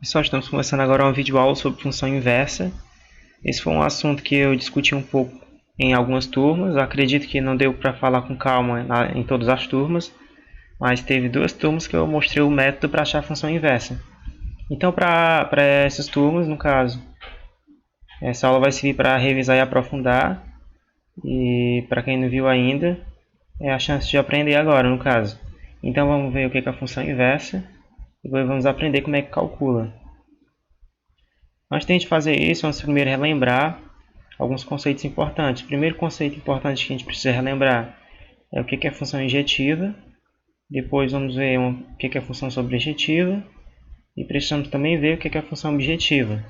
Pessoal, estamos começando agora uma videoaula sobre função inversa. Esse foi um assunto que eu discuti um pouco em algumas turmas. Eu acredito que não deu para falar com calma em todas as turmas, mas teve duas turmas que eu mostrei o método para achar a função inversa. Então, para essas turmas, no caso, essa aula vai servir para revisar e aprofundar. E para quem não viu ainda, é a chance de aprender agora, no caso. Então, vamos ver o que é a função inversa. E depois vamos aprender como é que calcula. Antes de a gente fazer isso, vamos primeiro relembrar alguns conceitos importantes. O primeiro conceito importante que a gente precisa relembrar é o que é função injetiva. Depois vamos ver o que é função sobrejetiva. E precisamos também ver o que é função objetiva.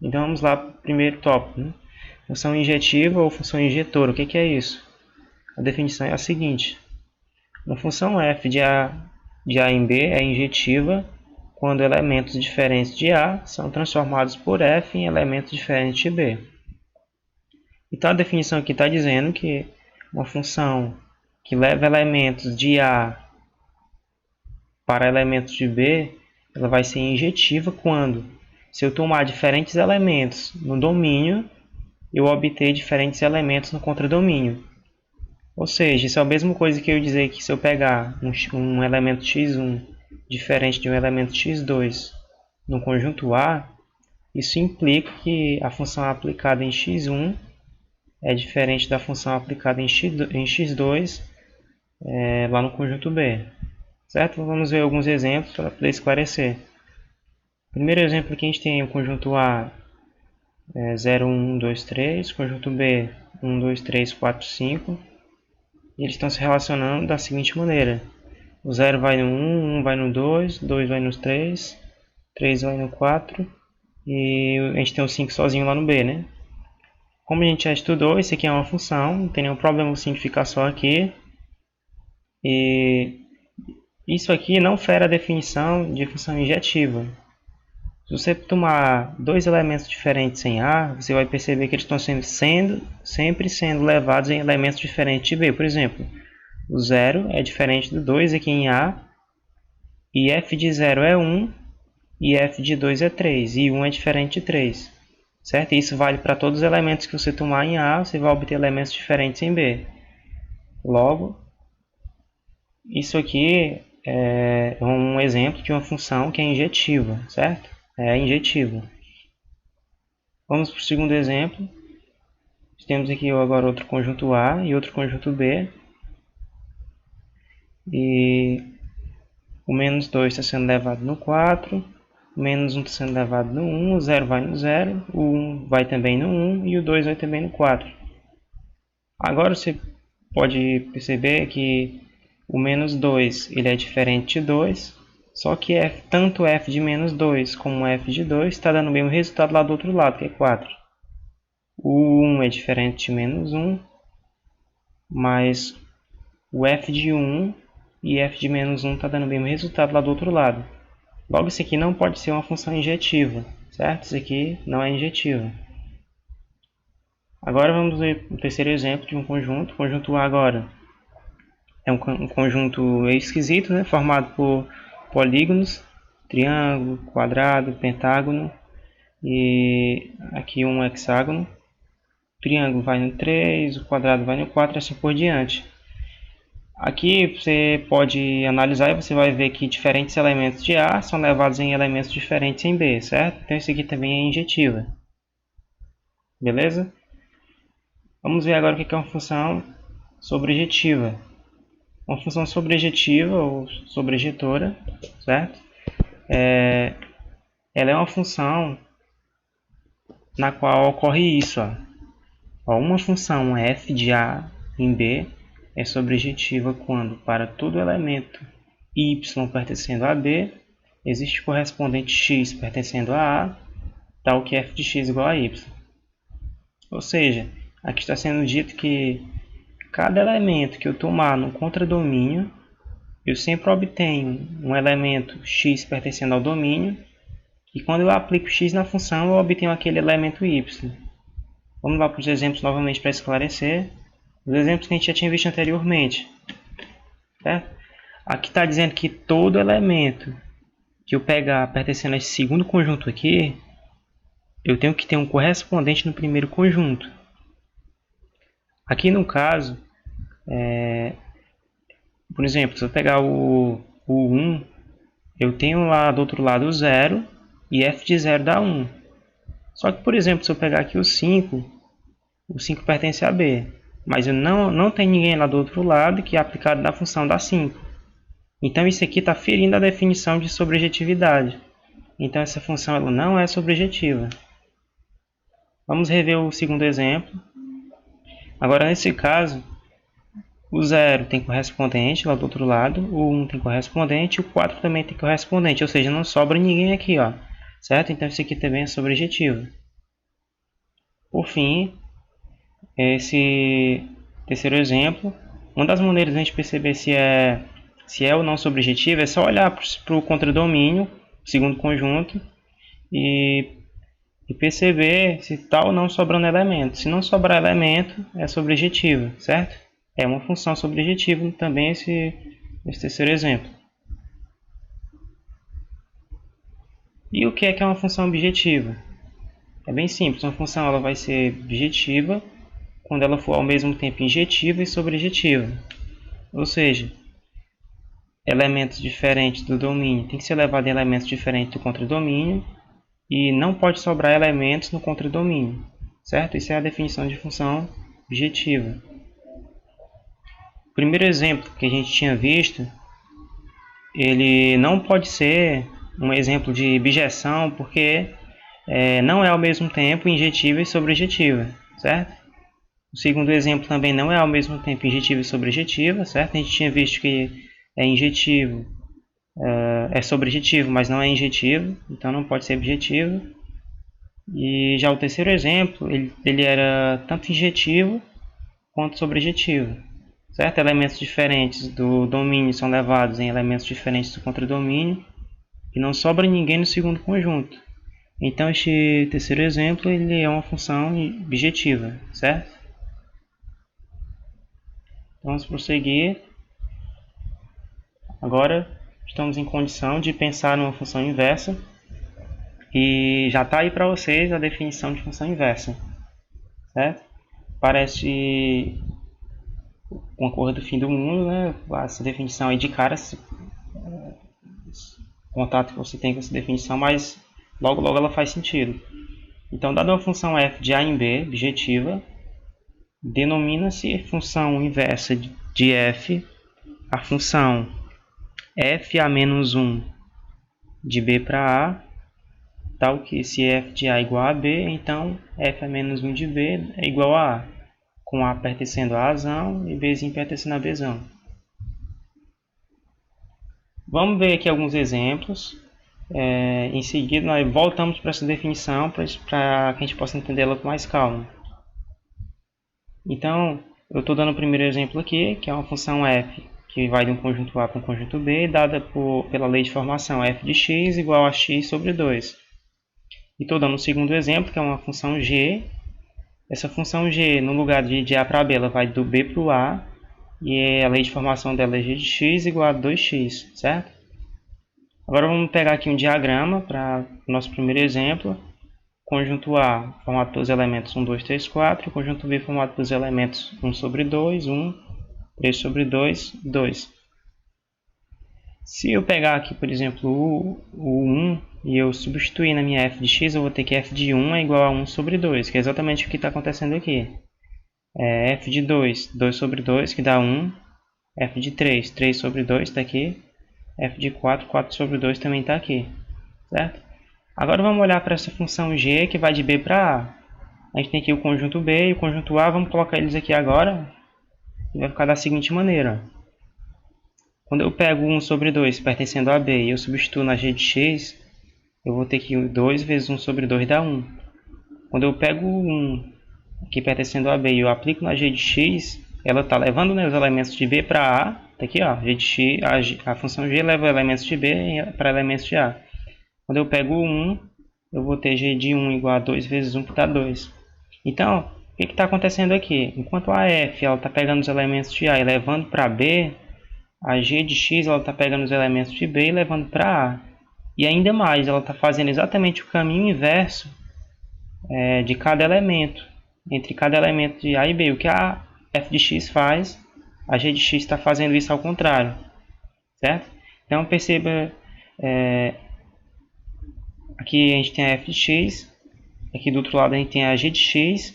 Então vamos lá para o primeiro tópico, né? Função injetiva ou função injetora. O que é isso? A definição é a seguinte. Uma função f de a em b é injetiva quando elementos diferentes de A são transformados por f em elementos diferentes de B. Então a definição aqui está dizendo que uma função que leva elementos de A para elementos de B, ela vai ser injetiva quando, se eu tomar diferentes elementos no domínio, eu obter diferentes elementos no contradomínio. Ou seja, isso é a mesma coisa que eu dizer que se eu pegar um elemento x1 diferente de um elemento x2 no conjunto A, isso implica que a função aplicada em x1 é diferente da função aplicada em x2 lá no conjunto B. Certo? Vamos ver alguns exemplos para poder esclarecer. Primeiro exemplo que a gente tem o conjunto A 0, 1, 2, 3, conjunto B 1, 2, 3, 4, 5. E eles estão se relacionando da seguinte maneira. O 0 vai no 1, 1 vai no 2, 2 vai no 3, 3 vai no 4 e a gente tem o 5 sozinho lá no B, né? Como a gente já estudou, isso aqui é uma função, não tem nenhum problema o 5 ficar só aqui. E isso aqui não fere a definição de função injetiva. Se você tomar dois elementos diferentes em A, você vai perceber que eles estão sempre sendo levados em elementos diferentes de B. Por exemplo, o 0 é diferente do 2 aqui em A, e f de 0 é 1, e f de 2 é 3, e 1 é diferente de 3. Certo? Isso vale para todos os elementos que você tomar em A, você vai obter elementos diferentes em B. Logo, isso aqui é um exemplo de uma função que é injetiva, certo? É injetiva. Vamos para o segundo exemplo. Temos aqui agora outro conjunto A e outro conjunto B. E o menos 2 está sendo levado no 4, o menos 1 está sendo levado no 1, o 0 vai no 0, o 1 vai também no 1 e o 2 vai também no 4. Agora você pode perceber que o menos 2 ele é diferente de 2, só que tanto f de menos 2 como f de 2 está dando o mesmo resultado lá do outro lado, que é 4. O 1 é diferente de menos 1, mas o f de 1 e f de menos 1 está dando o mesmo resultado lá do outro lado. Logo, isso aqui não pode ser uma função injetiva, certo? Isso aqui não é injetiva. Agora vamos ver o terceiro exemplo de um conjunto. O conjunto A agora é um conjunto meio esquisito, né? Formado por polígonos, triângulo, quadrado, pentágono e aqui um hexágono. O triângulo vai no 3, o quadrado vai no 4 e assim por diante. Aqui você pode analisar e você vai ver que diferentes elementos de A são levados em elementos diferentes em B, certo? Então isso aqui também é injetiva. Beleza? Vamos ver agora o que é uma função sobrejetiva. Uma função sobrejetiva ou sobrejetora, certo? Ela é uma função na qual ocorre isso. Uma função f de A em B é sobrejetiva quando, para todo elemento y pertencendo a B, existe correspondente x pertencendo a A, tal que f de x igual a y. Ou seja, aqui está sendo dito que cada elemento que eu tomar no contradomínio, eu sempre obtenho um elemento x pertencendo ao domínio, e quando eu aplico x na função, eu obtenho aquele elemento y. Vamos lá para os exemplos novamente para esclarecer. Os exemplos que a gente já tinha visto anteriormente. Certo? Aqui está dizendo que todo elemento que eu pegar pertencendo a esse segundo conjunto aqui, eu tenho que ter um correspondente no primeiro conjunto. Aqui no caso, por exemplo, se eu pegar o 1, eu tenho lá do outro lado o 0 e f de 0 dá 1. Só que, por exemplo, se eu pegar aqui o 5 pertence a b, mas eu não tem ninguém lá do outro lado que é aplicado na função dá 5. Então isso aqui está ferindo a definição de sobrejetividade. Então essa função ela não é sobrejetiva. Vamos rever o segundo exemplo. Agora nesse caso, o 0 tem correspondente lá do outro lado, o 1 tem correspondente, o 4 também tem correspondente, ou seja, não sobra ninguém aqui, ó, certo? Então isso aqui também é sobrejetivo. Por fim, esse terceiro exemplo, uma das maneiras de a gente perceber se é ou não sobrejetivo é só olhar para o contradomínio, segundo conjunto, e perceber se está ou não sobrando elemento. Se não sobrar elemento, é sobrejetivo, certo? É uma função sobrejetiva também esse terceiro exemplo. E o que é uma função objetiva? É bem simples, uma função ela vai ser objetiva quando ela for ao mesmo tempo injetiva e sobrejetiva. Ou seja, elementos diferentes do domínio tem que ser levado em elementos diferentes do contradomínio e não pode sobrar elementos no contradomínio, certo? Isso é a definição de função objetiva. O primeiro exemplo que a gente tinha visto, ele não pode ser um exemplo de bijeção porque não é ao mesmo tempo injetiva e sobrejetiva, certo? O segundo exemplo também não é ao mesmo tempo injetiva e sobrejetiva, certo? A gente tinha visto que é injetivo, é sobrejetivo, mas não é injetivo, então não pode ser objetivo. E já o terceiro exemplo, ele era tanto injetivo quanto sobrejetivo, certo? Elementos diferentes do domínio são levados em elementos diferentes do contradomínio e não sobra ninguém no segundo conjunto. Então este terceiro exemplo ele é uma função objetiva, certo? Vamos prosseguir. Agora estamos em condição de pensar numa função inversa e já está aí para vocês a definição de função inversa, certo? Parece uma coisa do fim do mundo, né? Essa definição aí de cara, contato que você tem com essa definição, mas logo ela faz sentido. Então, dada uma função f de a em b, objetiva, denomina-se função inversa de f a função f a menos 1 de b para a, tal que se f de a é igual a b, então f a menos 1 de b é igual a com a pertencendo a azão e bzinho pertencendo a bzão. Vamos ver aqui alguns exemplos. Em seguida, nós voltamos para essa definição para que a gente possa entendê-la com mais calma. Então, eu estou dando o primeiro exemplo aqui, que é uma função f, que vai de um conjunto A para um conjunto B, dada pela lei de formação f de x igual a x sobre 2. E estou dando o segundo exemplo, que é uma função g. Essa função g, no lugar de A para B, ela vai do B para o A, e a lei de formação dela é g de x igual a 2x, certo? Agora vamos pegar aqui um diagrama para o nosso primeiro exemplo. Conjunto A formado pelos elementos 1, 2, 3, 4. Conjunto B formado pelos elementos 1 sobre 2, 1, 3 sobre 2, 2. Se eu pegar aqui, por exemplo, o 1 e eu substituir na minha f de x, eu vou ter que f de 1 é igual a 1 sobre 2, que é exatamente o que está acontecendo aqui. F de 2, 2 sobre 2, que dá 1. F de 3, 3 sobre 2 está aqui. F de 4, 4 sobre 2 também está aqui, certo? Agora vamos olhar para essa função g que vai de b para a. A gente tem aqui o conjunto b e o conjunto a, vamos colocar eles aqui agora. E vai ficar da seguinte maneira. Quando eu pego 1 sobre 2 pertencendo a b e eu substituo na g de x, eu vou ter que 2 vezes 1 sobre 2 dá 1. Quando eu pego 1 aqui pertencendo a b e eu aplico na g de x, ela está levando, né, os elementos de b para a. Tá aqui, ó, g de x, a função g leva elementos de b para elementos de a. Quando eu pego 1, eu vou ter g de 1 igual a 2 vezes 1, que dá 2. Então, o que está acontecendo aqui? Enquanto a f está pegando os elementos de a e levando para b, a g de x está pegando os elementos de b e levando para a. E ainda mais, ela está fazendo exatamente o caminho inverso de cada elemento, entre cada elemento de A e B. O que a f de x faz, a g de x está fazendo isso ao contrário, certo? Então perceba, aqui a gente tem a f de x, aqui do outro lado a gente tem a g de x,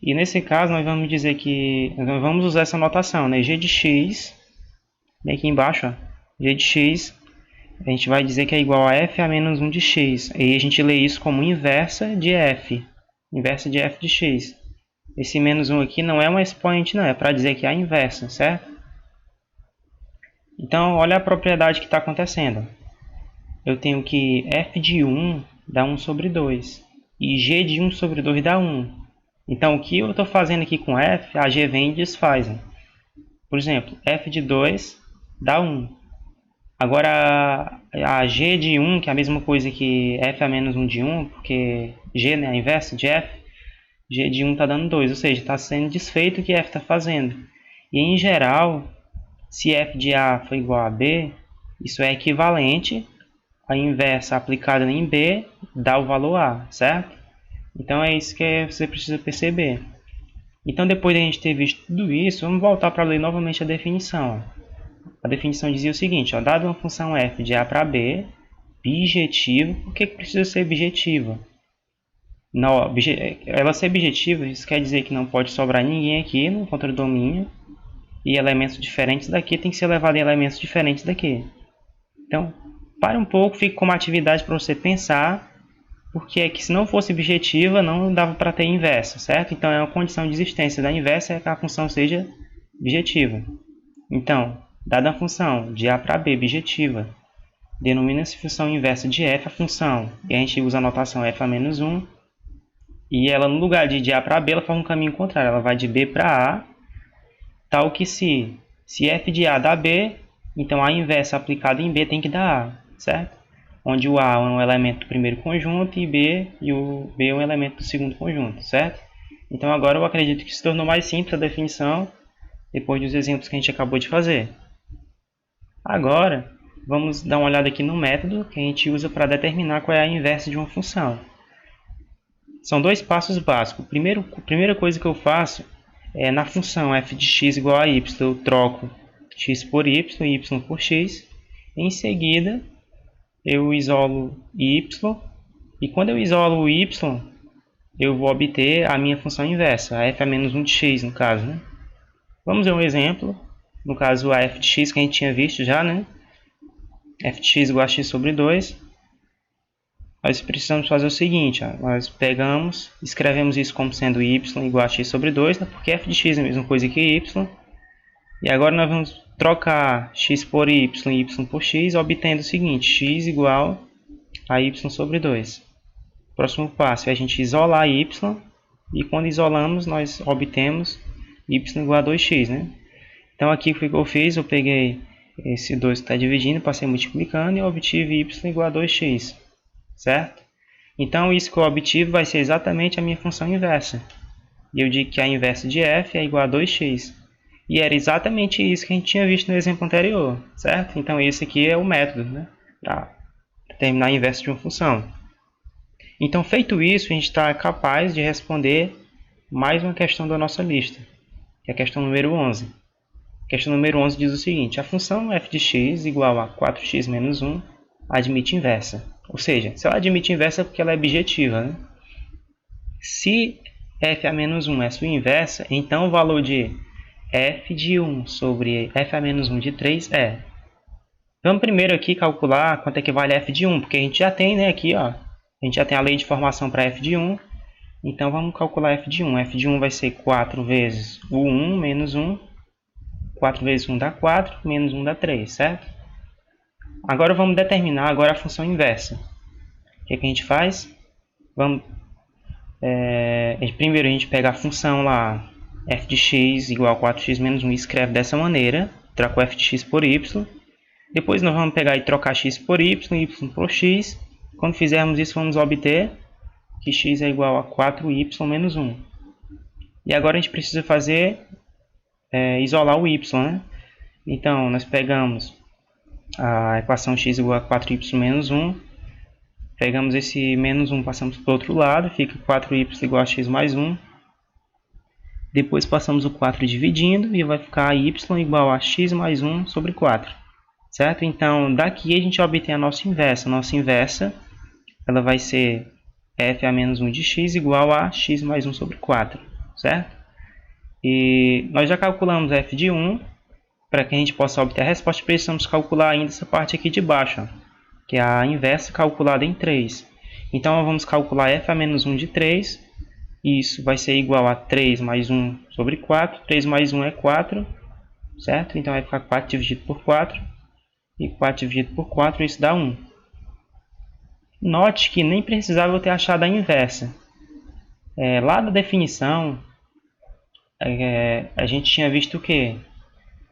e nesse caso nós vamos dizer que nós vamos usar essa notação, né? G de x, bem aqui embaixo, ó, g de x, a gente vai dizer que é igual a f a menos 1 de x. E a gente lê isso como inversa de f. Inversa de f de x. Esse menos 1 aqui não é uma expoente, não. É para dizer que é a inversa, certo? Então, olha a propriedade que está acontecendo. Eu tenho que f de 1 dá 1 sobre 2. E g de 1 sobre 2 dá 1. Então, o que eu estou fazendo aqui com f, a g vem e desfaz. Né? Por exemplo, f de 2 dá 1. Agora, a g de 1, que é a mesma coisa que f a menos 1 de 1, porque g, né, a inversa de f, g de 1 está dando 2, ou seja, está sendo desfeito o que f está fazendo. E, em geral, se f de a for igual a b, isso é equivalente à inversa aplicada em b, dá o valor a, certo? Então, é isso que você precisa perceber. Então, depois de a gente ter visto tudo isso, vamos voltar para ler novamente a definição. A definição dizia o seguinte, ó, dado uma função f de a para b, bijetiva, por que precisa ser bijetiva? Não, ela ser bijetiva, isso quer dizer que não pode sobrar ninguém aqui no contradomínio, e elementos diferentes daqui tem que ser levado em elementos diferentes daqui. Então, pare um pouco, fique com uma atividade para você pensar, porque é que se não fosse bijetiva, não dava para ter inversa, certo? Então, é uma condição de existência da inversa é que a função seja bijetiva. Então, dada a função de a para b bijetiva, denomina-se função inversa de f a função, e a gente usa a notação f a menos 1, e ela no lugar de a para b, ela faz um caminho contrário, ela vai de b para a, tal que se f de a dá b, então a inversa aplicada em b tem que dar a, certo? Onde o a é um elemento do primeiro conjunto e o b é um elemento do segundo conjunto, certo? Então agora eu acredito que se tornou mais simples a definição, depois dos exemplos que a gente acabou de fazer. Agora, vamos dar uma olhada aqui no método que a gente usa para determinar qual é a inversa de uma função. São dois passos básicos. A primeira coisa que eu faço é na função f de x igual a y, eu troco x por y e y por x. Em seguida, eu isolo y, e quando eu isolo o y, eu vou obter a minha função inversa, a f a menos 1 de x, no caso. Né? Vamos ver um exemplo. No caso, a f de x que a gente tinha visto já, né? f de x igual a x sobre 2. Nós precisamos fazer o seguinte, ó, nós pegamos, escrevemos isso como sendo y igual a x sobre 2, né? Porque f de x é a mesma coisa que y. E agora nós vamos trocar x por y e y por x, obtendo o seguinte, x igual a y sobre 2. O próximo passo é a gente isolar y, e quando isolamos, nós obtemos y igual a 2x, né? Então aqui o que eu fiz, eu peguei esse 2 que está dividindo, passei multiplicando e obtive y igual a 2x, certo? Então isso que eu obtive vai ser exatamente a minha função inversa. E eu digo que a inversa de f é igual a 2x. E era exatamente isso que a gente tinha visto no exemplo anterior, certo? Então esse aqui é o método, né? Para determinar a inversa de uma função. Então feito isso, a gente está capaz de responder mais uma questão da nossa lista, que é a questão número 11. A questão número 11 diz o seguinte, a função f de x igual a 4x menos 1 admite inversa. Ou seja, se ela admite inversa é porque ela é bijetiva. Né? Se f a menos 1 é sua inversa, então o valor de f de 1 sobre f a menos 1 de 3 é. Vamos primeiro aqui calcular quanto é que vale f de 1, porque a gente já tem, né, aqui, ó, a gente já tem a lei de formação para f de 1. Então vamos calcular f de 1. f de 1 vai ser 4 vezes o 1 menos 1. 4 vezes 1 dá 4, menos 1 dá 3, certo? Agora vamos determinar agora a função inversa. O que a gente faz? Primeiro a gente pega a função lá, f de x igual a 4x menos 1 e escreve dessa maneira. Troca o f de x por y. Depois nós vamos pegar e trocar x por y por x. Quando fizermos isso, vamos obter que x é igual a 4y menos 1. E agora a gente precisa fazer... isolar o y, né? Então, nós pegamos a equação x igual a 4y menos 1, Pegamos esse menos 1, passamos para o outro lado, fica 4y igual a x mais 1. Depois passamos o 4 dividindo e vai ficar y igual a x mais 1 sobre 4. Certo? Então, daqui a gente obtém a nossa inversa. A nossa inversa ela vai ser f a menos 1 de x igual a x mais 1 sobre 4. Certo? E nós já calculamos f de 1. Para que a gente possa obter a resposta, precisamos calcular ainda essa parte aqui de baixo, ó, que é a inversa calculada em 3. Então, vamos calcular f a menos 1 de 3. Isso vai ser igual a 3 mais 1 sobre 4. 3 mais 1 é 4, certo? Então, vai ficar 4 dividido por 4. E 4 dividido por 4, isso dá 1. Note que nem precisava eu ter achado a inversa. Lá na definição, a gente tinha visto o quê?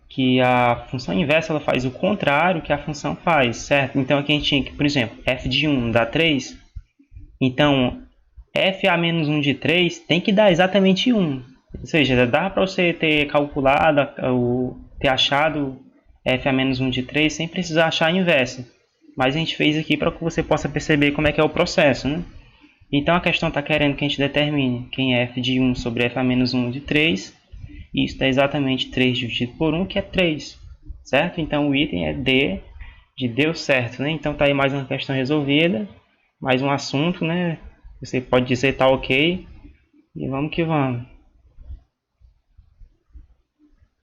Que a função inversa ela faz o contrário que a função faz, certo? Então, aqui a gente tinha que, por exemplo, f de 1 dá 3. Então, f a menos 1 de 3 tem que dar exatamente 1. Ou seja, dá para você ter calculado, ter achado f a menos 1 de 3 sem precisar achar a inversa. Mas a gente fez aqui para que você possa perceber como é que é o processo, né? Então, a questão está querendo que a gente determine quem é f de 1 sobre f a menos 1 de 3. E isso dá exatamente 3 dividido por 1, que é 3. Certo? Então, o item é D, de deu certo, né? Então, está aí mais uma questão resolvida. Mais um assunto, né? Você pode dizer tá ok. E vamos que vamos.